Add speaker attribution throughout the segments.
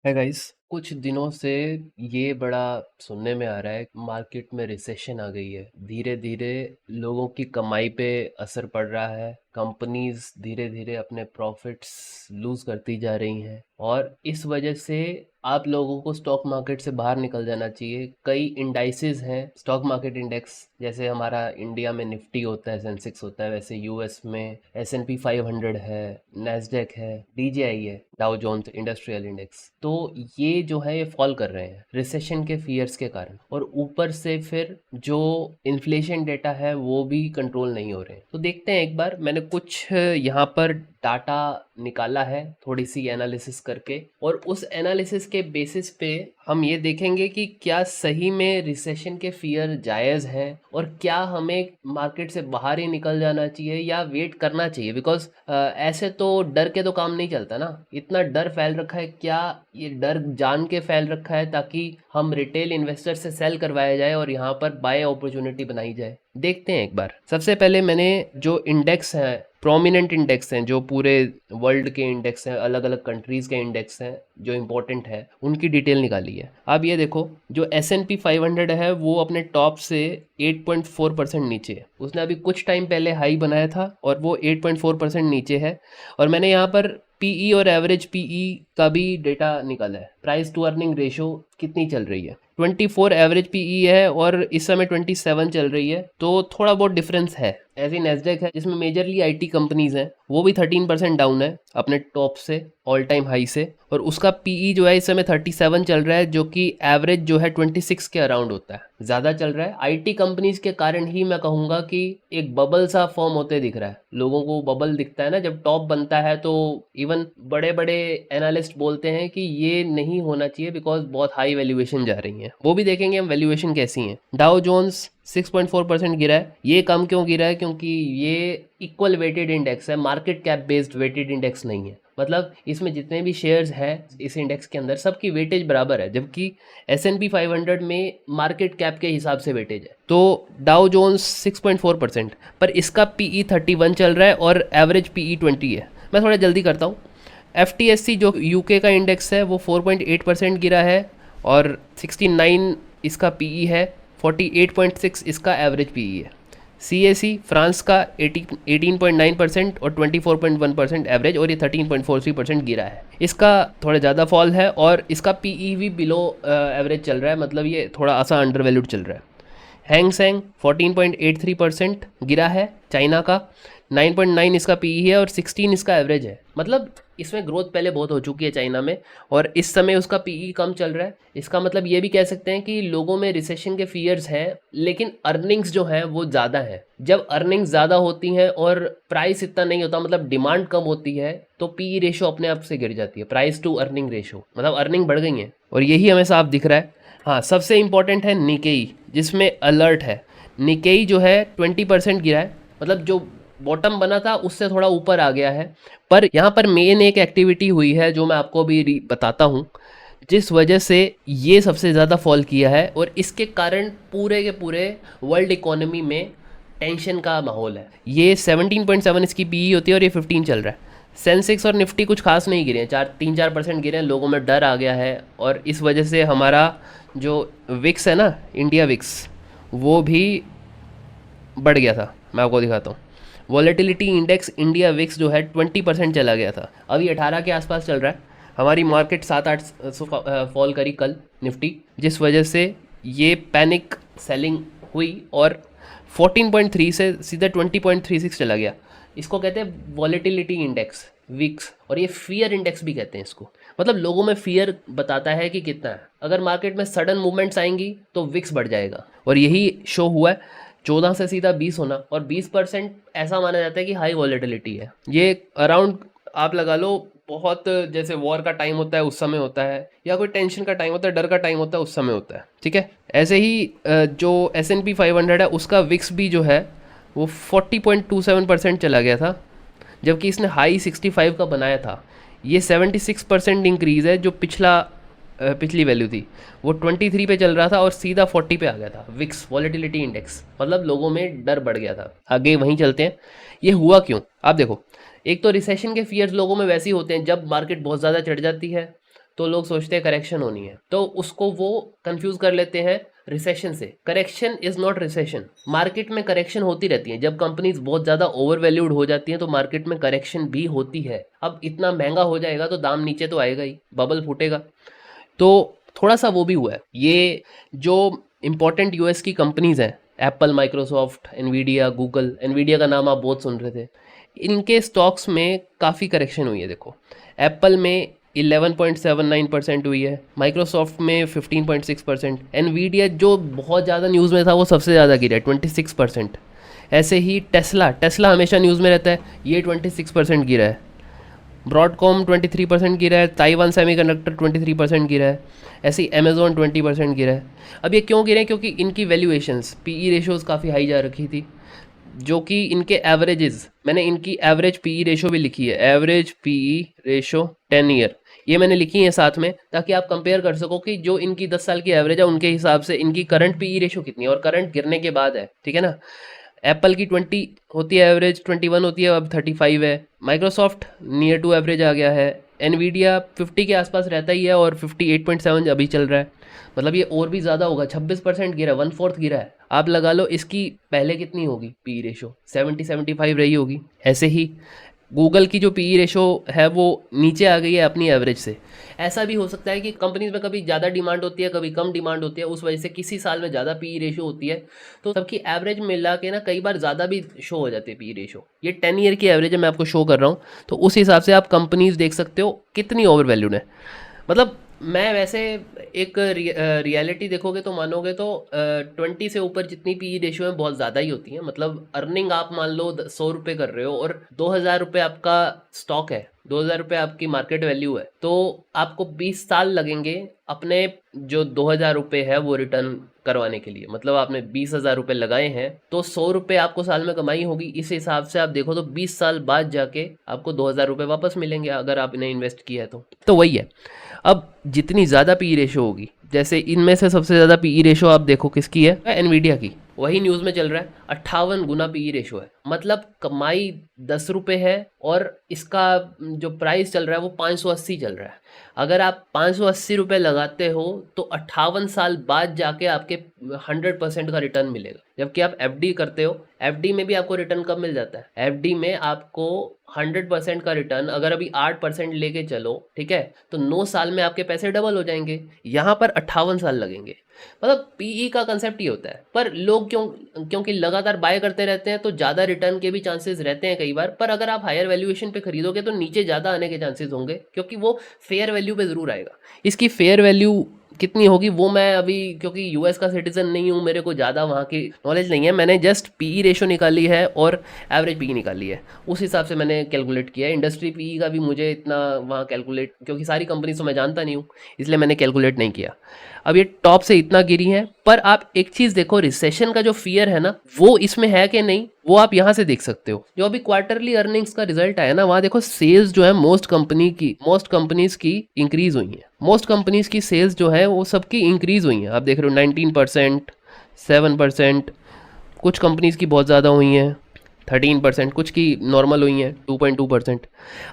Speaker 1: है गाइस। कुछ दिनों से ये बड़ा सुनने में आ रहा है, मार्केट में रिसेशन आ गई है। धीरे धीरे लोगों की कमाई पे असर पड़ रहा है। कंपनीज धीरे धीरे अपने प्रॉफिट्स लूज करती जा रही हैं और इस वजह से आप लोगों को स्टॉक मार्केट से बाहर निकल जाना चाहिए। कई इंडाइसेस हैं स्टॉक मार्केट इंडेक्स, जैसे हमारा इंडिया में निफ्टी होता है, सेंसेक्स होता है, वैसे यूएस में S&P 500 है, नैस्डैक है, DJI है, डाउ जोन्स इंडस्ट्रियल इंडेक्स। तो ये जो है ये फॉल कर रहे हैं रिसेशन के फियर्स के कारण, और ऊपर से फिर जो इन्फ्लेशन डेटा है वो भी कंट्रोल नहीं हो रहे हैं। तो देखते हैं, एक बार मैंने कुछ यहाँ पर डाटा निकाला है थोड़ी सी एनालिसिस करके, और उस एनालिसिस के बेसिस पे हम ये देखेंगे कि क्या सही में रिसेशन के फियर जायज़ हैं और क्या हमें मार्केट से बाहर ही निकल जाना चाहिए या वेट करना चाहिए। बिकॉज ऐसे तो डर के तो काम नहीं चलता ना। इतना डर फैल रखा है, क्या ये डर जान के फैल रखा है ताकि हम रिटेल इन्वेस्टर से सेल करवाया जाए और यहाँ पर बाय अपॉर्चुनिटी बनाई जाए। देखते हैं एक बार। सबसे पहले मैंने जो इंडेक्स हैं, प्रोमिनेंट इंडेक्स हैं, जो पूरे वर्ल्ड के इंडेक्स हैं, अलग अलग कंट्रीज़ के इंडेक्स हैं जो इम्पोर्टेंट है, उनकी डिटेल निकाली है। अब ये देखो, जो S&P 500 है वो अपने टॉप से 8.4% नीचे है। उसने अभी कुछ टाइम पहले हाई बनाया था और वो 8.4% नीचे है। और मैंने यहाँ पर पीई और एवरेज पीई का भी डेटा निकाला है। प्राइस टू अर्निंग रेशो कितनी चल रही है, 24 एवरेज पीई है और इस समय 27 चल रही है, तो थोड़ा बहुत डिफरेंस है। ऐसी नेस्डेक है जिसमें मेजरली आईटी कंपनीज हैं, वो भी 13% डाउन है अपने टॉप से, ऑल टाइम हाई से, और उसका पीई जो है इस समय 37 चल रहा है, जो कि एवरेज जो है 26 के अराउंड होता है, ज़्यादा चल रहा है। आईटी कंपनीज के कारण ही मैं कहूँगा कि एक बबल सा फॉर्म होते दिख रहा है लोगों को। बबल दिखता है ना जब टॉप बनता है, तो इवन बड़े बड़े एनालिस्ट बोलते हैं कि ये नहीं होना चाहिए बिकॉज बहुत हाई वैल्यूएशन जा रही है। वो भी देखेंगे हम वैल्यूएशन कैसी है। डाउ जोन्स 6.4% गिरा है। ये कम क्यों गिरा है? क्योंकि ये इक्वल वेटेड इंडेक्स है, market cap based weighted index नहीं है। मतलब इसमें जितने भी शेयर्स हैं इस इंडेक्स के अंदर, सबकी वेटेज बराबर है, जबकि S&P 500 में मार्केट कैप के हिसाब से वेटेज है। तो डाउ जोन्स 6.4%, पर इसका पीई 31 चल रहा है और एवरेज पीई 20 है। मैं थोड़ा जल्दी करता हूँ। FTSE जो यूके का इंडेक्स है वो 4.8% गिरा है और 69 इसका पीई है, 48.6 इसका एवरेज पीई है। CAC फ्रांस का 18.9% और 24.1% एवरेज, और ये 13.43% गिरा है। इसका थोड़ा ज़्यादा फॉल है और इसका पीई भी बिलो एवरेज चल रहा है, मतलब ये थोड़ा सा अंडर वैल्यूड चल रहा है। हैंग सेंग 14.83% गिरा है, चाइना का 9.9 इसका पीई है और 16 इसका एवरेज है। मतलब इसमें ग्रोथ पहले बहुत हो चुकी है चाइना में, और इस समय उसका पीई कम चल रहा है। इसका मतलब ये भी कह सकते हैं कि लोगों में रिसेशन के फियर्स हैं, लेकिन अर्निंग्स जो हैं वो ज़्यादा हैं। जब अर्निंग्स ज़्यादा होती हैं और प्राइस इतना नहीं होता, मतलब डिमांड कम होती है, तो पीई रेशो अपने आप से गिर जाती है, प्राइस टू अर्निंग रेशो, मतलब अर्निंग बढ़ गई है, और यही हमें साफ दिख रहा है। हाँ, सबसे इंपॉर्टेंट है निकेई, जिसमें अलर्ट है। निकेई जो है 20% गिरा है, मतलब जो बॉटम बना था उससे थोड़ा ऊपर आ गया है। पर यहाँ पर मेन एक एक्टिविटी हुई है जो मैं आपको अभी बताता हूँ, जिस वजह से ये सबसे ज़्यादा फॉल किया है, और इसके कारण पूरे के पूरे वर्ल्ड इकोनॉमी में टेंशन का माहौल है। ये 17.7 इसकी पीई होती है और ये 15 चल रहा है। सेंसेक्स और निफ्टी कुछ खास नहीं गिरे हैं, 3-4% गिरे हैं। लोगों में डर आ गया है, और इस वजह से हमारा जो विक्स है ना, इंडिया विक्स, वो भी बढ़ गया था। मैं आपको दिखाता हूँ। वॉलेटिलिटी इंडेक्स इंडिया विक्स जो है 20% चला गया था, अभी 18 के आसपास चल रहा है। हमारी मार्केट 7-8 फॉल करी कल निफ्टी, जिस वजह से ये पैनिक सेलिंग हुई और 14.3 से सीधे 20.36 चला गया। इसको कहते हैं वॉलेटिलिटी इंडेक्स विक्स, और ये फियर इंडेक्स भी कहते हैं इसको। मतलब लोगों में फियर बताता है कि कितना है। अगर मार्केट में सडन मूवमेंट्स आएंगी तो विक्स बढ़ जाएगा, और यही शो हुआ है। 14 से सीधा 20 होना, और 20% ऐसा माना जाता है कि हाई वॉलेटिलिटी है। ये अराउंड आप लगा लो, बहुत जैसे वॉर का टाइम होता है उस समय होता है, या कोई टेंशन का टाइम होता है, डर का टाइम होता है, उस समय होता है। ठीक है, ऐसे ही जो S&P 500 है उसका विक्स भी जो है वो 40.27% चला गया था, जबकि इसने हाई 65 का बनाया था। ये 76% इंक्रीज़ है। जो पिछली वैल्यू थी वो 23 पे चल रहा था और सीधा 40 पे आ गया था विक्स वॉलेटिलिटी इंडेक्स, मतलब लोगों में डर बढ़ गया था। आगे वहीं चलते हैं, ये हुआ क्यों। आप देखो, एक तो रिसेशन के फियर्स लोगों में वैसे ही होते हैं, जब मार्केट बहुत ज़्यादा चढ़ जाती है तो लोग सोचते हैं करेक्शन होनी है, तो उसको वो कंफ्यूज कर लेते हैं रिसेशन से। Correction is not recession. Market में करेक्शन होती रहती है, जब कंपनीज बहुत ज्यादा ओवर वैल्यूड हो जाती हैं तो मार्केट में करेक्शन भी होती है। अब इतना महंगा हो जाएगा तो दाम नीचे तो आएगा ही, बबल फूटेगा। तो थोड़ा सा वो भी हुआ है। ये जो इंपॉर्टेंट यूएस की कंपनीज हैं, Apple, Microsoft, Nvidia, Google, Nvidia का नाम आप बहुत सुन रहे थे, इनके स्टॉक्स में काफ़ी करेक्शन हुई है। देखो, एप्पल में 11.79% हुई है, माइक्रोसॉफ्ट में 15.6%, एनवीडिया जो बहुत ज़्यादा न्यूज़ में था वो सबसे ज़्यादा गिरा है 26%। ऐसे ही टेस्ला, टेस्ला हमेशा न्यूज़ में रहता है, ये 26% गिरा है। ब्रॉडकॉम 23% गिरा है, ताइवान सेमीकंडक्टर 23% गिरा है, ऐसे ही अमेजोन 20% गिरा है। अब ये क्यों गिरे हैं? क्योंकि इनकी वैल्यूएशंस, पीई रेशोज़ काफ़ी हाई जा रखी थी, जो कि इनके एवरेजेस, मैंने इनकी एवरेज पीई रेशो भी लिखी है, एवरेज पीई रेशो 10 ईयर, ये मैंने लिखी है साथ में, ताकि आप कंपेयर कर सको कि जो इनकी 10 साल की एवरेज है उनके हिसाब से इनकी करंट पीई रेशो कितनी है, और करंट गिरने के बाद है, ठीक है ना। एप्पल की 20 होती है एवरेज, 21 होती है, अब 35 है। माइक्रोसॉफ्ट नियर टू एवरेज आ गया है। एनवीडिया 50 के आसपास रहता ही है और 58.7 अभी चल रहा है, मतलब ये और भी ज़्यादा होगा। 26% गिरा, 1/4 गिरा है। आप लगा लो इसकी पहले कितनी होगी पी रेशो, 70-75 रही होगी। ऐसे ही गूगल की जो पीई रेशो है वो नीचे आ गई है अपनी एवरेज से। ऐसा भी हो सकता है कि कंपनीज में कभी ज़्यादा डिमांड होती है, कभी कम डिमांड होती है, उस वजह से किसी साल में ज़्यादा पीई रेशो होती है, तो सबकी एवरेज मिला के ना कई बार ज़्यादा भी शो हो जाती है पीई रेशो। ये 10 ईयर की एवरेज है, मैं आपको शो कर रहा हूँ, तो उस हिसाब से आप कंपनीज देख सकते हो कितनी ओवर वैल्यूड है। मतलब मैं वैसे एक रियलिटी देखोगे तो मानोगे तो 20 से ऊपर जितनी पी रेशियो है बहुत ज़्यादा ही होती है। मतलब अर्निंग आप मान लो 100 रुपये कर रहे हो और 2000 रुपये आपका स्टॉक है, 2000 रुपये आपकी मार्केट वैल्यू है, तो आपको 20 साल लगेंगे अपने जो 2000 रुपये है वो रिटर्न करवाने के लिए। मतलब आपने 20,000 रुपये लगाए हैं तो 100 रुपये आपको साल में कमाई होगी। इस हिसाब से आप देखो तो 20 साल बाद जाके आपको 2000 रुपये वापस मिलेंगे अगर आपने इन्वेस्ट किया है तो वही है। अब जितनी ज़्यादा पी रेशो होगी, जैसे इनमें से सबसे ज़्यादा पी रेशो आप देखो किसकी है, एनवीडिया की। वही न्यूज़ में चल रहा है, 58 गुना पी रेशो है। मतलब कमाई 10 रुपये है और इसका जो प्राइस चल रहा है वो 580 चल रहा है। अगर आप 580 रुपये लगाते हो तो 58 साल बाद जाके आपके 100% का रिटर्न मिलेगा। जबकि आप एफडी करते हो, एफडी में भी आपको रिटर्न कब मिल जाता है? एफडी में आपको 100% का रिटर्न, अगर अभी 8% लेके चलो, ठीक है, तो 9 साल में आपके पैसे डबल हो जाएंगे। यहाँ पर 58 साल लगेंगे। मतलब पीई का कंसेप्ट ये होता है। पर लोग क्योंकि लगातार बाय करते रहते हैं तो ज़्यादा रिटर्न के भी चांसेस रहते हैं कई बार। पर अगर आप हायर वैल्यूएशन पे खरीदोगे तो नीचे ज़्यादा आने के चांसेस होंगे, क्योंकि वो फेयर वैल्यू पे ज़रूर आएगा। इसकी फेयर वैल्यू कितनी होगी वो मैं अभी, क्योंकि यूएस का सिटीजन नहीं हूँ, मेरे को ज़्यादा वहाँ की नॉलेज नहीं है। मैंने जस्ट पीई रेशो निकाली है और एवरेज पीई निकाली है, उस हिसाब से मैंने कैलकुलेट किया है। इंडस्ट्री पीई का भी मुझे इतना वहाँ कैलकुलेट, क्योंकि सारी कंपनी तो मैं जानता नहीं हूँ, इसलिए मैंने कैलकुलेट नहीं किया। अब ये टॉप से इतना गिरी है। पर आप एक चीज़ देखो, रिसेशन का जो फियर है ना वो इसमें है कि नहीं, वो आप यहाँ से देख सकते हो। जो अभी क्वार्टरली अर्निंग्स का रिजल्ट आया ना, वहाँ देखो सेल्स जो है मोस्ट कंपनीज की इंक्रीज हुई है। मोस्ट कंपनीज की सेल्स जो है वो सबकी इंक्रीज हुई है। आप देख रहे हो 19%, 7%, कुछ कंपनीज की बहुत ज़्यादा हुई हैं 13%, कुछ की नॉर्मल हुई हैं 2.2%।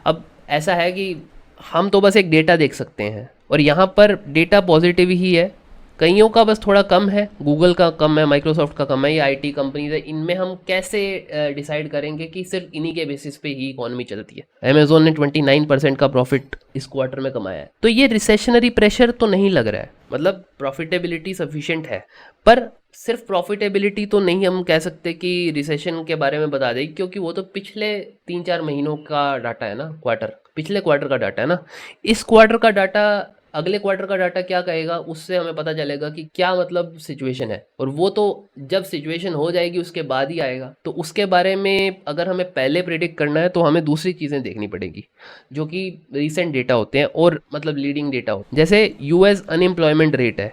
Speaker 1: अब ऐसा है कि हम तो बस एक डेटा देख सकते हैं और यहाँ पर डेटा पॉजिटिव ही है। कईयों का बस थोड़ा कम है, गूगल का कम है, माइक्रोसॉफ्ट का कम है, ये आईटी कंपनीज है। इनमें हम कैसे डिसाइड करेंगे कि सिर्फ इन्हीं के बेसिस पे ही इकॉनमी चलती है। अमेजोन ने 29% का प्रॉफिट इस क्वार्टर में कमाया है, तो ये रिसेशनरी प्रेशर तो नहीं लग रहा है। मतलब प्रॉफिटेबिलिटी सफिशिएंट है। पर सिर्फ प्रॉफिटेबिलिटी तो नहीं हम कह सकते कि रिसेशन के बारे में बता देगी, क्योंकि वो तो पिछले 3-4 महीनों का डाटा है ना, पिछले क्वार्टर का डाटा है ना। इस क्वार्टर का डाटा अगले क्वार्टर का डाटा क्या कहेगा, उससे हमें पता चलेगा कि क्या मतलब सिचुएशन है। और वो तो जब सिचुएशन हो जाएगी उसके बाद ही आएगा। तो उसके बारे में अगर हमें पहले प्रेडिक्ट करना है तो हमें दूसरी चीज़ें देखनी पड़ेगी, जो कि रिसेंट डेटा होते हैं और मतलब लीडिंग डेटा होते हैं। जैसे यूएस अनएम्प्लॉयमेंट रेट है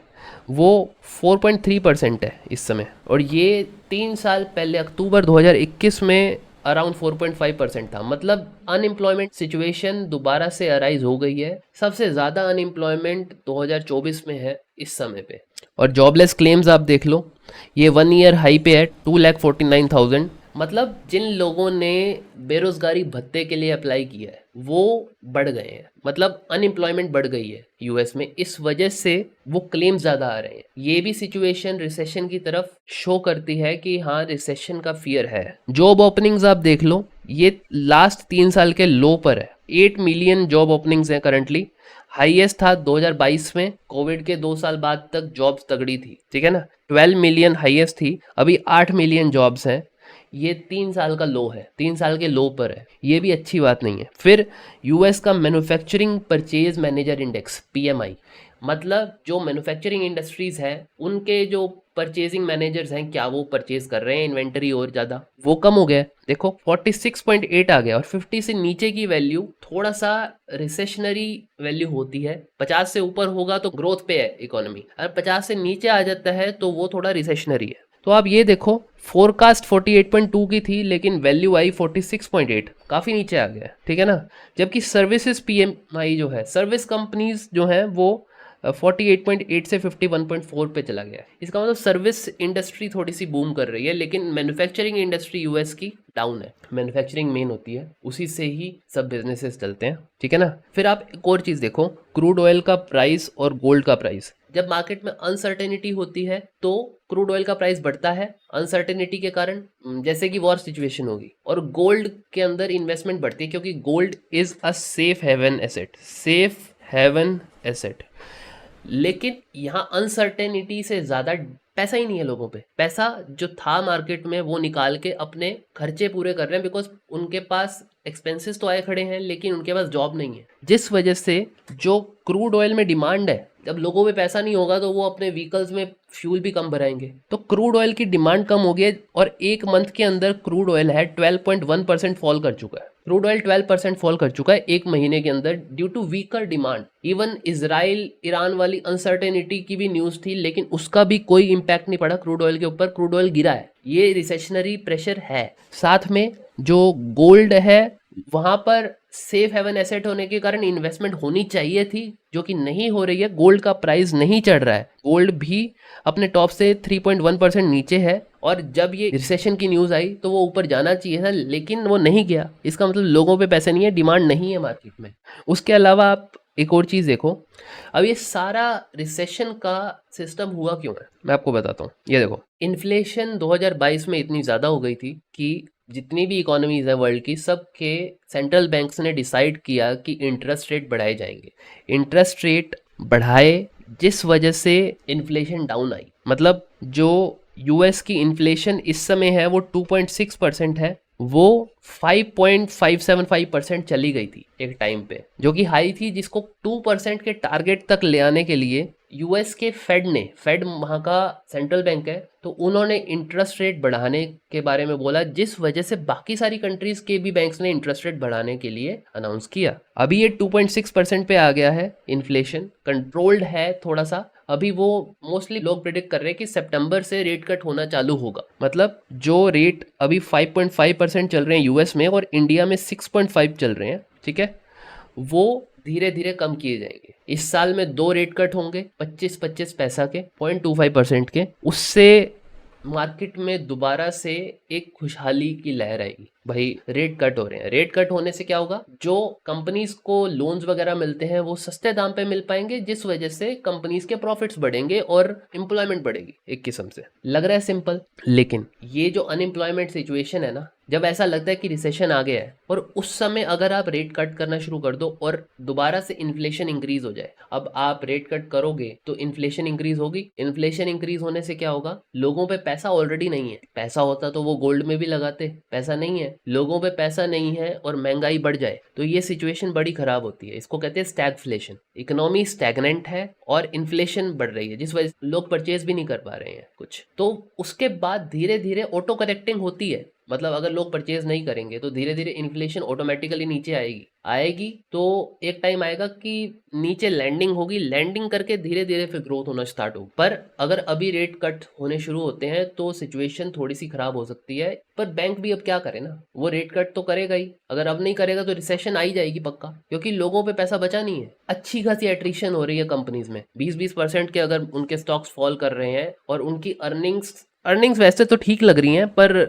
Speaker 1: वो 4.3% है इस समय, और ये 3 साल पहले अक्टूबर 2021 में अराउंड 4.5% था। मतलब अनएम्प्लॉयमेंट सिचुएशन दोबारा से अराइज हो गई है। सबसे ज़्यादा अनएम्प्लॉयमेंट 2024 में है इस समय पे। और जॉबलेस क्लेम्स आप देख लो, ये 1 ईयर हाई पे है 2,49,000। मतलब जिन लोगों ने बेरोजगारी भत्ते के लिए अप्लाई किया है वो बढ़ गए हैं, मतलब अनएम्प्लॉयमेंट बढ़ गई है यूएस में, इस वजह से वो क्लेम ज्यादा आ रहे हैं। ये भी सिचुएशन रिसेशन की तरफ शो करती है कि हाँ रिसेशन का फियर है। जॉब ओपनिंग्स आप देख लो, ये लास्ट 3 साल के लो पर है। 8 मिलियन जॉब ओपनिंग्स हैं करंटली। हाईएस्ट था 2022 में, कोविड के 2 साल बाद तक जॉब्स तगड़ी थी, ठीक है ना। 12 मिलियन हाईएस्ट थी, अभी 8 मिलियन जॉब्स हैं। ये 3 साल का लो है, 3 साल के लो पर है, ये भी अच्छी बात नहीं है। फिर यूएस का manufacturing purchase manager index PMI, मतलब जो मैन्युफैक्चरिंग इंडस्ट्रीज हैं उनके जो परचेजिंग मैनेजर्स हैं, क्या वो परचेज कर रहे हैं इन्वेंटरी और ज़्यादा, वो कम हो गया। देखो 46.8 आ गया, और 50 से नीचे की वैल्यू थोड़ा सा रिसेशनरी वैल्यू होती है। 50 से ऊपर होगा तो ग्रोथ पे है इकोनॉमी, अगर 50 से नीचे आ जाता है तो वो थोड़ा रिसेशनरी है। तो आप ये देखो, फोरकास्ट 48.2 की थी लेकिन वैल्यू आई 46.8, काफ़ी नीचे आ गया, ठीक है ना। जबकि सर्विसेज पीएमआई जो है, सर्विस कंपनीज जो हैं वो 48.8 से 51.4 पे चला गया है। इसका मतलब सर्विस इंडस्ट्री थोड़ी सी बूम कर रही है, लेकिन मैन्युफैक्चरिंग इंडस्ट्री यूएस की डाउन है। मैन्युफैक्चरिंग मेन होती है, उसी से ही सब बिजनेसेस चलते हैं, ठीक है ना। फिर आप एक और चीज़ देखो, क्रूड ऑयल का प्राइस और गोल्ड का प्राइस। जब मार्केट में अनसर्टेनिटी होती है तो क्रूड ऑयल का प्राइस बढ़ता है अनसर्टेनिटी के कारण, जैसे कि वॉर सिचुएशन होगी, और गोल्ड के अंदर इन्वेस्टमेंट बढ़ती है क्योंकि gold is a safe haven asset, safe haven asset. लेकिन यहाँ अनसर्टेनिटी से ज़्यादा पैसा ही नहीं है लोगों पे। पैसा जो था मार्केट में वो निकाल के अपने खर्चे पूरे कर रहे हैं, बिकॉज उनके पास एक्सपेंसेस तो आए खड़े हैं लेकिन उनके पास जॉब नहीं है, जिस वजह से जो क्रूड ऑयल में डिमांड है, जब लोगों पे पैसा नहीं होगा तो वो अपने व्हीकल्स में फ्यूल भी कम भराएंगे, तो क्रूड ऑयल की डिमांड कम हो गई है। और एक मंथ के अंदर क्रूड ऑयल है 12.1% फॉल कर चुका है। क्रूड ऑयल 12% फॉल कर चुका है एक महीने के अंदर due to weaker demand. Even Israel Iran वाली अनसर्टेनिटी की भी न्यूज थी लेकिन उसका भी कोई इम्पैक्ट नहीं पड़ा क्रूड ऑयल के ऊपर, क्रूड ऑयल गिरा है। ये रिसेशनरी प्रेशर है। साथ में जो गोल्ड है वहां पर सेफ हेवन एसेट होने के कारण इन्वेस्टमेंट होनी चाहिए थी, जो कि नहीं हो रही है। गोल्ड का प्राइस नहीं चढ़ रहा है, गोल्ड भी अपने टॉप से 3.1% नीचे है। और जब ये रिसेशन की न्यूज़ आई तो वो ऊपर जाना चाहिए था लेकिन वो नहीं गया। इसका मतलब लोगों पे पैसे नहीं है, डिमांड नहीं है मार्केट में। उसके अलावा आप एक और चीज़ देखो, अब ये सारा रिसेशन का सिस्टम हुआ क्यों है, मैं आपको बताता हूँ। ये देखो, इन्फ्लेशन 2022 में इतनी ज़्यादा हो गई थी कि जितनी भी इकोनॉमीज है वर्ल्ड की, सब के सेंट्रल बैंक्स ने डिसाइड किया कि इंटरेस्ट रेट बढ़ाए जाएंगे। इंटरेस्ट रेट बढ़ाए जिस वजह से इन्फ्लेशन डाउन आई। मतलब जो यूएस की इन्फ्लेशन इस समय है वो 2.6% है, वो 5.575% चली गई थी एक टाइम पे, जो कि हाई थी, जिसको 2% के टारगेट तक ले आने के लिए यूएस के फेड वहाँ का सेंट्रल बैंक है, तो उन्होंने इंटरेस्ट रेट बढ़ाने के बारे में बोला, जिस वजह से बाकी सारी कंट्रीज के भी बैंक्स ने इंटरेस्ट रेट बढ़ाने के लिए अनाउंस किया। अभी ये 2.6% पे आ गया है, इन्फ्लेशन कंट्रोल्ड है थोड़ा सा। अभी वो मोस्टली लोग प्रिडिक्ट कर रहे हैं कि सितंबर से रेट कट होना चालू होगा। मतलब जो रेट अभी 5.5% चल रहे हैं यूएस में और इंडिया में 6.5 चल रहे हैं, ठीक है, वो धीरे धीरे कम किए जाएंगे। इस साल में 2 रेट कट होंगे 25-25 पैसा के, 0.25% के। उससे मार्केट में दोबारा से एक खुशहाली की लहर आएगी। भाई रेट कट हो रहे हैं, रेट कट होने से क्या होगा, जो कंपनीज को लोन्स वगैरह मिलते हैं वो सस्ते दाम पे मिल पाएंगे, जिस वजह से कंपनीज के प्रॉफिट्स बढ़ेंगे और एम्प्लॉयमेंट बढ़ेगी। एक किस्म से लग रहा है सिंपल, लेकिन ये जो अनएम्प्लॉयमेंट सिचुएशन है ना, जब ऐसा लगता है कि रिसेशन आ गया है और उस समय अगर आप रेट कट करना शुरू कर दो और दोबारा से इन्फ्लेशन इंक्रीज हो जाए, अब आप रेट कट करोगे तो इन्फ्लेशन इंक्रीज होगी। इन्फ्लेशन इंक्रीज होने से क्या होगा, लोगों पे पैसा ऑलरेडी नहीं है। पैसा होता तो वो गोल्ड में भी लगाते, पैसा नहीं है, लोगों पे पैसा नहीं है और महंगाई बढ़ जाए तो ये सिचुएशन बड़ी खराब होती है। इसको कहते हैं स्टैगफ्लेशन। इकोनॉमी स्टैग्नेंट है और इन्फ्लेशन बढ़ रही है, जिस वजह से लोग परचेज भी नहीं कर पा रहे हैं कुछ। तो उसके बाद धीरे धीरे ऑटो करेक्टिंग होती है। मतलब अगर लोग परचेज नहीं करेंगे तो धीरे धीरे इन्फ्लेशन ऑटोमेटिकली नीचे आएगी तो एक टाइम आएगा कि नीचे लैंडिंग होगी, लैंडिंग करके धीरे धीरे फिर ग्रोथ होना स्टार्ट हो। पर अगर अभी रेट कट होने शुरू होते हैं तो सिचुएशन थोड़ी सी खराब हो सकती है। पर बैंक भी अब क्या करे ना, वो रेट कट तो करेगा ही। अगर अब नहीं करेगा तो रिसेशन आ ही जाएगी पक्का, क्योंकि लोगों पे पैसा बचा नहीं है। अच्छी खासी एट्रिशन हो रही है कंपनीज में, 20-20% के अगर उनके स्टॉक्स फॉल कर रहे हैं और उनकी अर्निंग्स वैसे तो ठीक लग रही हैं, पर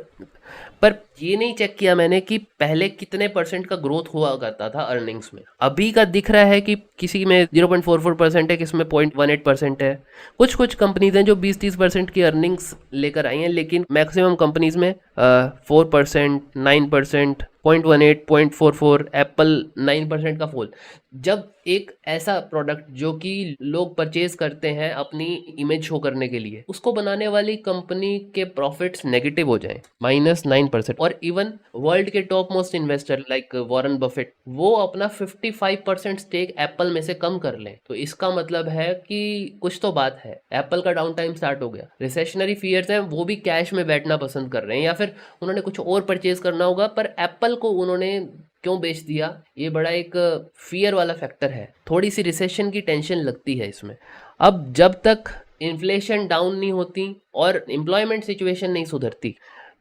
Speaker 1: पर ये नहीं चेक किया मैंने कि पहले कितने परसेंट का ग्रोथ हुआ करता था अर्निंग्स में। अभी का दिख रहा है कि किसी में 0.44% है, किसी में 0.18% है। कुछ कुछ कंपनीज हैं जो 20-30% की अर्निंग्स लेकर आई हैं, लेकिन मैक्सिमम कंपनीज में 4%, 9%, 0.18, 0.44, एप्पल 9% का फॉल। जब एक ऐसा प्रोडक्ट जो कि लोग परचेज करते हैं अपनी इमेज शो करने के लिए, उसको बनाने वाली कंपनी के प्रॉफिट्स नेगेटिव हो जाएं -9%, और इवन वर्ल्ड के top most investor like Warren Buffett, वो अपना 55% स्टेक एप्पल में से कम कर लें, तो इसका मतलब है कि कुछ तो बात है। एप्पल का डाउन टाइम स्टार्ट हो गया, रिसेशनरी फियर्स हैं, वो भी कैश में बैठना पसंद कर रहे हैं, या फिर उन्होंने कुछ और परचेज करना होगा, पर एप्पल को उन्होंने क्यों बेच दिया, ये बड़ा एक फियर वाला फैक्टर है। थोड़ी सी रिसेशन की टेंशन लगती है इसमें। अब जब तक इन्फ्लेशन डाउन नहीं होती और एम्प्लॉयमेंट सिचुएशन नहीं सुधरती,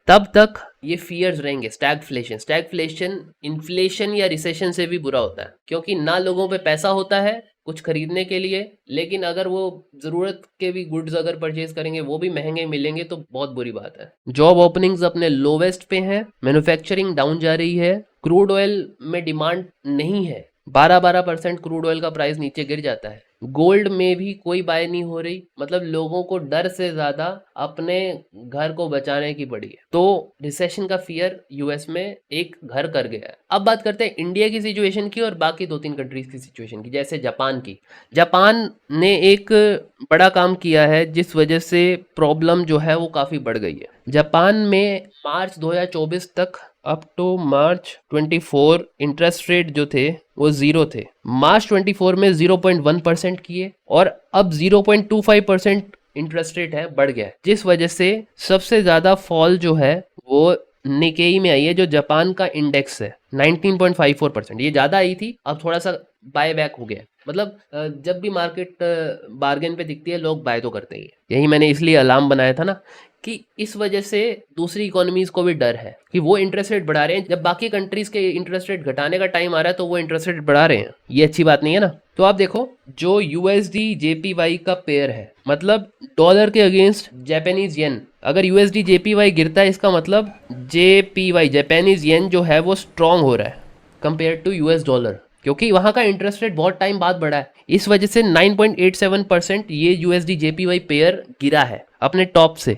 Speaker 1: तब तक ये फियर्स रहेंगे। स्टैगफ्लेशन इन्फ्लेशन या रिसेशन से भी बुरा होता है, क्योंकि ना लोगों पे पैसा होता है कुछ खरीदने के लिए, लेकिन अगर वो ज़रूरत के भी गुड्स अगर परचेज करेंगे वो भी महंगे मिलेंगे, तो बहुत बुरी बात है। जॉब ओपनिंग्स अपने लोवेस्ट पे हैं, मैन्युफैक्चरिंग डाउन जा रही है, क्रूड ऑयल में डिमांड नहीं है, 12% क्रूड ऑयल का प्राइस नीचे गिर जाता है, गोल्ड में भी कोई बाय नहीं हो रही, मतलब लोगों को डर से ज्यादा अपने घर को बचाने की पड़ी है। तो रिसेशन का फियर यूएस में एक घर कर गया है। अब बात करते हैं इंडिया की सिचुएशन की और बाकी 2-3 कंट्रीज की सिचुएशन की, जैसे जापान की। जापान ने एक बड़ा काम किया है जिस वजह से प्रॉब्लम जो है वो काफी बढ़ गई है। जापान में मार्च 2024 तक up to March 24 interest rate जो थे वो 0 थे। मार्च 24 में 0.1% किए और अब 0.25% इंटरेस्ट रेट है, बढ़ गया है, जिस वजह से सबसे ज्यादा फॉल जो है वो निकेई में आई है, जो जापान का इंडेक्स है 19.54%। ये ज्यादा आई थी, अब थोड़ा सा बाय बैक हो गया। मतलब जब भी मार्केट बार्गेन पे दिखती है लोग बाय तो करते ही हैं। यही मैंने इसलिए अलार्म बनाया था ना, कि इस वजह से दूसरी इकोनॉमीज को भी डर है कि वो इंटरेस्ट रेट बढ़ा रहे हैं, जब बाकी कंट्रीज के इंटरेस्ट रेट घटाने का टाइम आ रहा है तो वो इंटरेस्ट रेट बढ़ा रहे हैं। ये अच्छी बात नहीं है ना। तो आप देखो, जो यूएसडी जेपीवाई का पेयर है, मतलब डॉलर के अगेंस्ट जापानीज येन, अगर यूएसडी जेपीवाई गिरता है इसका मतलब जेपीवाई जापानीज येन जो है वो स्ट्रांग हो रहा है कंपेयर टू यूएस डॉलर, क्योंकि वहां का इंटरेस्ट रेट बहुत टाइम बाद बढ़ा है। इस वजह से 9.87% ये यूएसडी जेपीवाई पेयर गिरा है अपने टॉप से।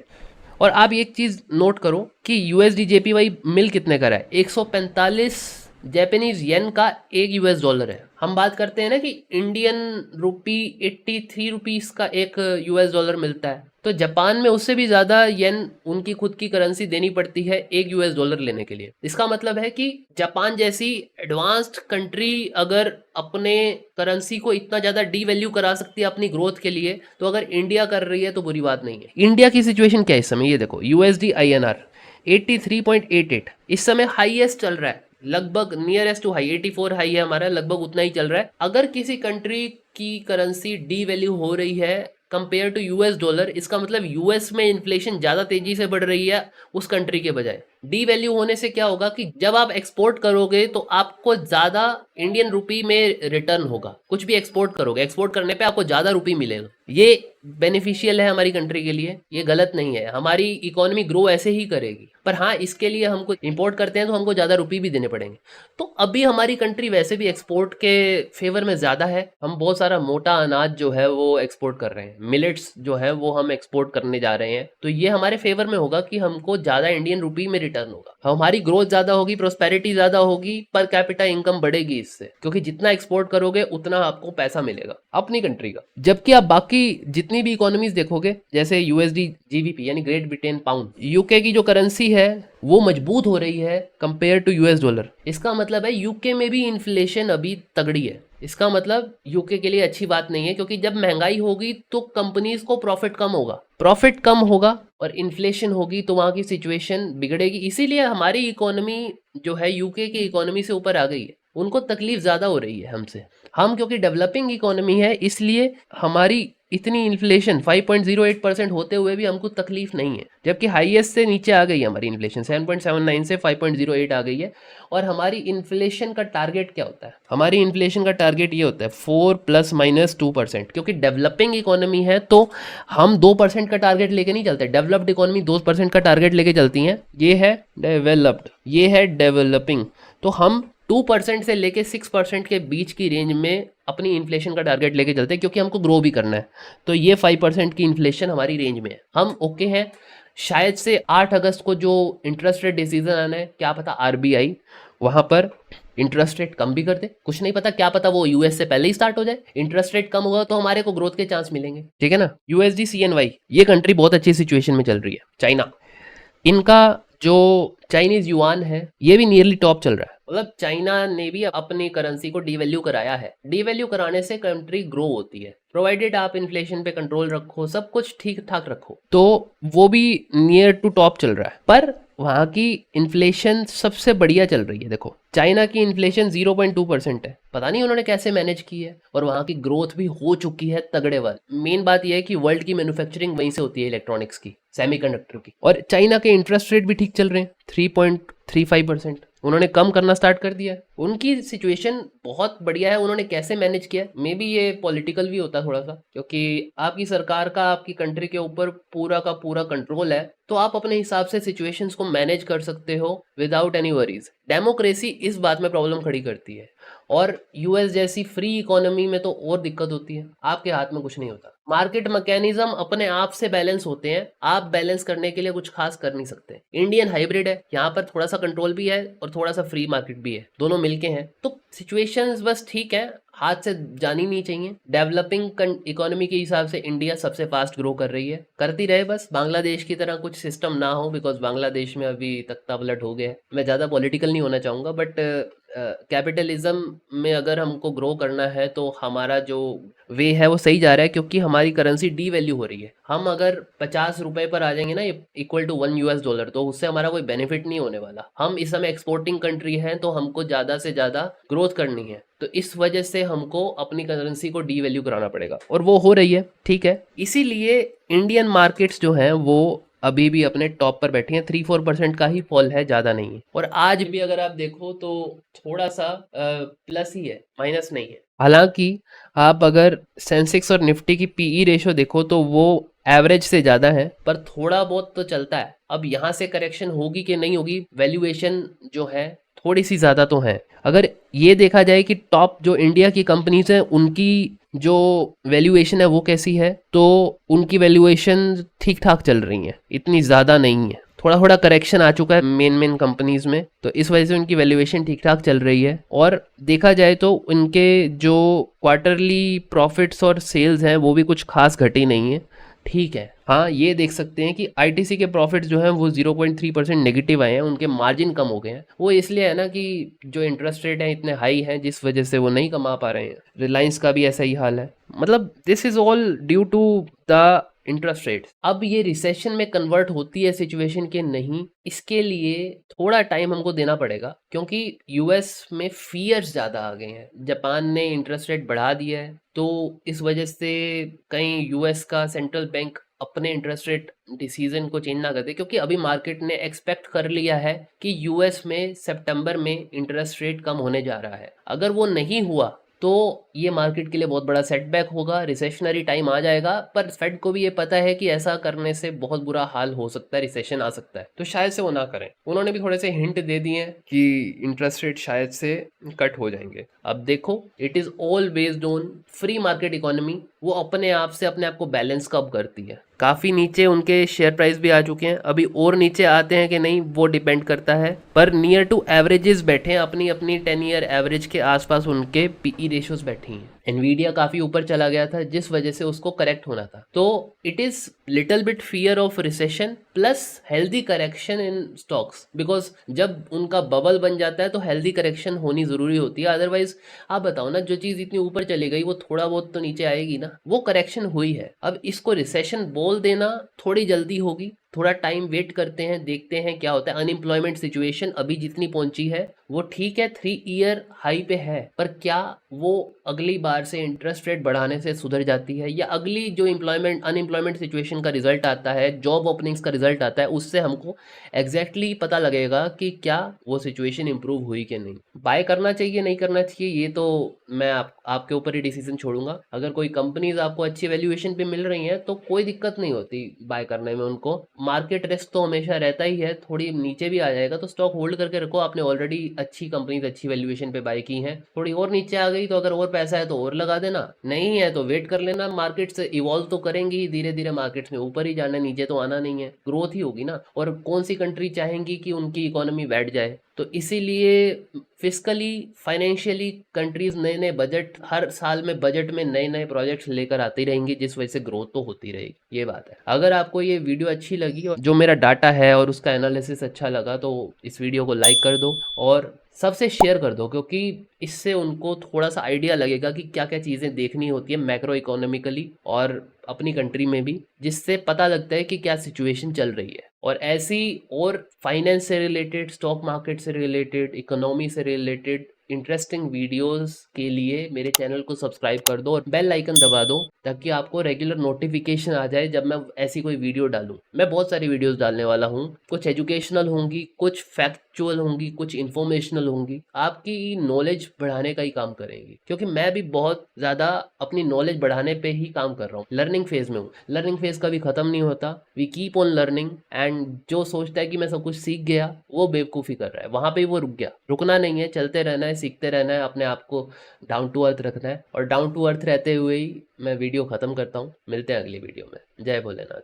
Speaker 1: और आप एक चीज नोट करो कि यूएसडी जेपीवाई मिल कितने का है, 145 जापानीज येन का एक यूएस डॉलर है। हम बात करते हैं ना कि इंडियन रुपी 83 रुपीस का एक यूएस डॉलर मिलता है, तो जापान में उससे भी ज्यादा येन उनकी खुद की करेंसी देनी पड़ती है एक यूएस डॉलर लेने के लिए। इसका मतलब है कि जापान जैसी एडवांस्ड कंट्री अगर अपने करेंसी को इतना ज्यादा डीवैल्यू करा सकती है अपनी ग्रोथ के लिए, तो अगर इंडिया कर रही है तो बुरी बात नहीं है। इंडिया की सिचुएशन क्या है इस समय, ये देखो, यूएसडी आईएनआर 83.88 इस समय हाईएस्ट चल रहा है, लगभग नियरेस्ट टू हाई 84 हाई है हमारा, लगभग उतना ही चल रहा है। अगर किसी कंट्री की करेंसी डी वैल्यू हो रही है कंपेयर टू यूएस डॉलर, इसका मतलब यूएस में इन्फ्लेशन ज्यादा तेजी से बढ़ रही है उस कंट्री के बजाय। डी वैल्यू होने से क्या होगा कि जब आप एक्सपोर्ट करोगे तो आपको ज्यादा इंडियन रुपी में रिटर्न होगा। कुछ भी एक्सपोर्ट करोगे, एक्सपोर्ट करने पे आपको ज्यादा रुपी मिलेगा। ये बेनिफिशियल है हमारी कंट्री के लिए, ये गलत नहीं है, हमारी इकोनॉमी ग्रो ऐसे ही करेगी। पर हाँ, इसके लिए हमको इंपोर्ट करते हैं तो हमको ज्यादा रुपी भी देने पड़ेंगे। तो अभी हमारी कंट्री वैसे भी एक्सपोर्ट के फेवर में ज्यादा है, हम बहुत सारा मोटा अनाज जो है वो एक्सपोर्ट कर रहे हैं, मिलेट्स जो है वो हम एक्सपोर्ट करने जा रहे हैं, तो ये हमारे फेवर में होगा कि हमको ज्यादा इंडियन रुपी में रिटर्न होगा, हमारी ग्रोथ ज्यादा होगी, प्रोस्पेरिटी ज्यादा होगी, पर कैपिटा इनकम बढ़ेगी इससे, क्योंकि जितना एक्सपोर्ट करोगे उतना आपको पैसा मिलेगा अपनी कंट्री का। जबकि आप बाकी जितनी भी इकोनॉमीज देखोगे, जैसे यूएसडी जीबीपी यानी ग्रेट ब्रिटेन पाउंड, यूके की जो करेंसी है वो मजबूत हो रही है कंपेयर टू यूएस डॉलर। इसका मतलब है यूके में भी इन्फ्लेशन अभी तगड़ी है। इसका मतलब यूके के लिए अच्छी बात नहीं है, क्योंकि जब महंगाई होगी तो कंपनीज को प्रॉफिट कम होगा और इन्फ्लेशन होगी तो वहां की सिचुएशन बिगड़ेगी। इसीलिए हमारी इकोनॉमी जो है यूके की इकोनॉमी से ऊपर आ गई है, उनको तकलीफ ज्यादा हो रही है हमसे। हम क्योंकि डेवलपिंग इकोनॉमी है इसलिए हमारी इतनी इन्फ्लेशन 5.08% होते हुए भी हमको तकलीफ नहीं है, जबकि हाईएस्ट से नीचे आ गई है हमारी इन्फ्लेशन, 7.79 से 5.08 आ गई है। और हमारी इन्फ्लेशन का टारगेट क्या होता है? हमारी इन्फ्लेशन का टारगेट ये होता है 4 ± 2%, क्योंकि डेवलपिंग इकोनॉमी है तो हम 2% का टारगेट लेके नहीं चलते। डेवलप्ड इकोनॉमी 2% का टारगेट लेके चलती हैं, ये है डेवलप्ड, ये है डेवलपिंग। तो हम 2% से लेके 6% के बीच की रेंज में अपनी इन्फ्लेशन का टारगेट लेके चलते हैं, क्योंकि हमको ग्रो भी करना है। तो ये 5% की इन्फ्लेशन हमारी रेंज में है, हम ओके हैं। शायद से 8 अगस्त को जो इंटरेस्ट रेट डिसीजन आना है, क्या पता आरबीआई वहां पर इंटरेस्ट रेट कम भी कर दे, कुछ नहीं पता, क्या पता वो यूएस से पहले ही स्टार्ट हो जाए। इंटरेस्ट रेट कम होगा तो हमारे को ग्रोथ के चांस मिलेंगे, ठीक है ना। यूएसडी CNY, ये कंट्री बहुत अच्छी सिचुएशन में चल रही है। चाइना, इनका जो चाइनीज युआन है ये भी नियरली टॉप चल रहा है। मतलब चाइना ने भी अपनी करेंसी को डीवैल्यू कराया है। डीवैल्यू कराने से कंट्री ग्रो होती है, प्रोवाइडेड आप इन्फ्लेशन पे कंट्रोल रखो, सब कुछ ठीक ठाक रखो, तो वो भी नियर टू टॉप चल रहा है। पर वहाँ की इन्फ्लेशन सबसे बढ़िया चल रही है। देखो चाइना की इन्फ्लेशन 0.2% है, पता नहीं उन्होंने कैसे मैनेज की है। और वहाँ की ग्रोथ भी हो चुकी है तगड़े वाली। मेन बात यह है कि वर्ल्ड की मैन्युफैक्चरिंग वहीं से होती है, इलेक्ट्रॉनिक्स की, सेमीकंडक्टर की। और चाइना के इंटरेस्ट रेट भी ठीक चल रहे हैं, 3.35%। उन्होंने कम करना स्टार्ट कर दिया है। उनकी सिचुएशन बहुत बढ़िया है। उन्होंने कैसे मैनेज किया, मे बी ये पॉलिटिकल भी होता थोड़ा सा, क्योंकि आपकी सरकार का आपकी कंट्री के ऊपर पूरा का पूरा कंट्रोल है, तो आप अपने हिसाब से सिचुएशंस को मैनेज कर सकते हो विदाउट एनी वरीज। डेमोक्रेसी इस बात में प्रॉब्लम खड़ी करती है, और यूएस जैसी फ्री इकोनॉमी में तो और दिक्कत होती है, आपके हाथ में कुछ नहीं होता। मार्केट मैकेनिज्म अपने आप से बैलेंस होते हैं, आप बैलेंस करने के लिए कुछ खास कर नहीं सकते। इंडियन हाइब्रिड है, यहाँ पर थोड़ा सा कंट्रोल भी है और थोड़ा सा फ्री मार्केट भी है, दोनों मिलके हैं। तो सिचुएशंस बस ठीक है, हाथ से जानी नहीं चाहिए। डेवलपिंग इकोनॉमी के हिसाब से इंडिया सबसे फास्ट ग्रो कर रही है, करती रहे बस। बांग्लादेश की तरह कुछ सिस्टम ना हो, बिकॉज बांग्लादेश में अभी तख्ता पलट हो गया है। मैं ज़्यादा पॉलिटिकल नहीं होना चाहूँगा, बट कैपिटलिज्म में अगर हमको ग्रो करना है तो हमारा जो वे है वो सही जा रहा है, क्योंकि हमारी करेंसी डी वैल्यू हो रही है। हम अगर 50 रुपए पर आ जाएंगे ना, इक्वल टू $1, तो उससे हमारा कोई बेनिफिट नहीं होने वाला। हम इस समय एक्सपोर्टिंग कंट्री हैं, तो हमको ज़्यादा से ज़्यादा ग्रोथ करनी है, तो इस वजह से हमको अपनी करेंसी को डी वैल्यू कराना पड़ेगा, और वो हो रही है, ठीक है। इसीलिए इंडियन मार्केट्स जो हैं वो अभी भी अपने टॉप पर बैठी हैं। 3-4% का ही फॉल है, ज़्यादा नहीं है। और आज भी अगर आप देखो तो थोड़ा सा प्लस ही है, माइनस नहीं है। हालांकि आप अगर सेंसेक्स और निफ्टी की पीई रेशो देखो तो वो एवरेज से ज़्यादा है, पर थोड़ा बहुत तो चलता है। अब यहाँ से करेक्शन होगी कि नहीं होगी, वैल्यूएशन जो है थोड़ी सी ज़्यादा तो है। अगर ये देखा जाए कि टॉप जो इंडिया की कंपनीज हैं उनकी जो वैल्यूएशन है वो कैसी है, तो उनकी वैल्यूएशन ठीक ठाक चल रही है, इतनी ज़्यादा नहीं है। थोड़ा थोड़ा करेक्शन आ चुका है मेन कंपनीज में, तो इस वजह से उनकी वैल्यूएशन ठीक ठाक चल रही है। और देखा जाए तो उनके जो क्वार्टरली प्रॉफिट्स और सेल्स हैं वो भी कुछ खास घटी नहीं है, ठीक है। हाँ ये देख सकते हैं कि आईटीसी के प्रॉफिट्स जो हैं वो 0.3% नेगेटिव आए हैं, उनके मार्जिन कम हो गए हैं। वो इसलिए है ना कि जो इंटरेस्ट रेट हैं इतने हाई हैं, जिस वजह से वो नहीं कमा पा रहे हैं। रिलायंस का भी ऐसा ही हाल है। मतलब this is all due to the interest rate. अब ये रिसेशन में कन्वर्ट होती है सिचुएशन के नहीं, इसके लिए थोड़ा टाइम हमको देना पड़ेगा, क्योंकि यूएस में फियर्स ज़्यादा आ गए हैं। जापान ने इंटरेस्ट रेट बढ़ा दिया है, तो इस वजह से कहीं यूएस का सेंट्रल बैंक अपने इंटरेस्ट रेट डिसीजन को चेंज ना कर दे, क्योंकि अभी मार्केट ने एक्सपेक्ट कर लिया है कि यूएस में सितंबर में इंटरेस्ट रेट कम होने जा रहा है। अगर वो नहीं हुआ तो ये मार्केट के लिए बहुत बड़ा सेटबैक होगा, रिसेशनरी टाइम आ जाएगा। पर फेड को भी ये पता है कि ऐसा करने से बहुत बुरा हाल हो सकता है, रिसेशन आ सकता है, तो शायद से वो ना करें। उन्होंने भी थोड़े से हिंट दे दिए हैं कि इंटरेस्ट रेट शायद से कट हो जाएंगे। अब देखो, it is all based on free market economy, वो अपने आप से अपने आप को बैलेंस कब करती है। काफ़ी नीचे उनके शेयर प्राइस भी आ चुके हैं, अभी और नीचे आते हैं कि नहीं वो डिपेंड करता है, पर नियर टू एवरेजेस बैठे हैं, अपनी अपनी 10 ईयर एवरेज के आसपास उनके पीई रेशियोज बैठी हैं। एनवीडिया काफ़ी ऊपर चला गया था, जिस वजह से उसको करेक्ट होना था। तो it is little bit fear of recession plus healthy correction in stocks, because जब उनका बबल बन जाता है तो हेल्दी करेक्शन होनी ज़रूरी होती है। अदरवाइज आप बताओ ना, जो चीज़ इतनी ऊपर चली गई वो थोड़ा बहुत तो नीचे आएगी ना, वो करेक्शन हुई है। अब इसको रिसेशन बोल देना थोड़ी जल्दी होगी, थोड़ा टाइम वेट करते हैं, देखते हैं क्या होता है। अनएम्प्लॉयमेंट सिचुएशन अभी जितनी पहुंची है वो ठीक है, 3 ईयर हाई पे है, पर क्या वो अगली बार से इंटरेस्ट रेट बढ़ाने से सुधर जाती है, या अगली जो एम्प्लॉयमेंट अनएम्प्लॉयमेंट सिचुएशन का रिजल्ट आता है, जॉब ओपनिंग्स का रिजल्ट आता है, उससे हमको एग्जैक्टली पता लगेगा कि क्या वो सिचुएशन इंप्रूव हुई कि नहीं। बाय करना चाहिए नहीं करना चाहिए ये तो मैं आपके ऊपर ही डिसीजन छोड़ूंगा। अगर कोई कंपनीज आपको अच्छी वैल्यूएशन पे मिल रही हैं तो कोई दिक्कत नहीं होती बाय करने में उनको। मार्केट रिस्क तो हमेशा रहता ही है, थोड़ी नीचे भी आ जाएगा तो स्टॉक होल्ड करके रखो। आपने ऑलरेडी अच्छी कंपनीज अच्छी वैल्यूएशन पे बाय की हैं, थोड़ी और नीचे आ गई तो अगर और पैसा है तो और लगा देना, नहीं है तो वेट कर लेना। मार्केट से इवॉल्व तो करेंगी ही धीरे धीरे, मार्केट्स में ऊपर ही जाना, नीचे तो आना नहीं है, ग्रोथ ही होगी ना। और कौन सी कंट्री चाहेंगी कि उनकी इकोनॉमी बैठ जाए? तो इसीलिए फिजिकली फाइनेंशियली कंट्रीज नए नए बजट, हर साल में बजट में नए नए प्रोजेक्ट्स लेकर आती रहेंगी, जिस वजह से ग्रोथ तो होती रहेगी, ये बात है। अगर आपको ये वीडियो अच्छी लगी और जो मेरा डाटा है और उसका एनालिसिस अच्छा लगा तो इस वीडियो को लाइक कर दो और सबसे शेयर कर दो, क्योंकि इससे उनको थोड़ा सा आइडिया लगेगा कि क्या क्या चीज़ें देखनी होती है मैक्रो इकोनॉमिकली और अपनी कंट्री में भी, जिससे पता लगता है कि क्या सिचुएशन चल रही है। और ऐसी और फाइनेंस से रिलेटेड, स्टॉक मार्केट से रिलेटेड, इकोनॉमी से रिलेटेड इंटरेस्टिंग वीडियोस के लिए मेरे चैनल को सब्सक्राइब कर दो और बेल आइकन दबा दो, ताकि आपको रेगुलर नोटिफिकेशन आ जाए जब मैं ऐसी कोई वीडियो डालूं। मैं बहुत सारी वीडियोस डालने वाला हूं, कुछ एजुकेशनल होंगी, कुछ फैक्चुअल होंगी, कुछ इंफॉर्मेशनल होंगी, आपकी नॉलेज बढ़ाने का ही काम करेंगी। क्योंकि मैं भी बहुत ज़्यादा अपनी नॉलेज बढ़ाने पे ही काम कर रहा हूँ, लर्निंग फेज में हूँ। लर्निंग फेज कभी ख़त्म नहीं होता, we keep on learning. And जो सोचता है कि मैं सब कुछ सीख गया वो बेवकूफ़ी कर रहा है, वहाँ पे ही वो रुक गया। रुकना नहीं है, चलते रहना है, सीखते रहना है, अपने आप को डाउन टू अर्थ रखना है। और डाउन टू अर्थ रहते हुए ही मैं वीडियो ख़त्म करता हूँ। मिलते हैं अगली वीडियो में। जय भोलेनाथ।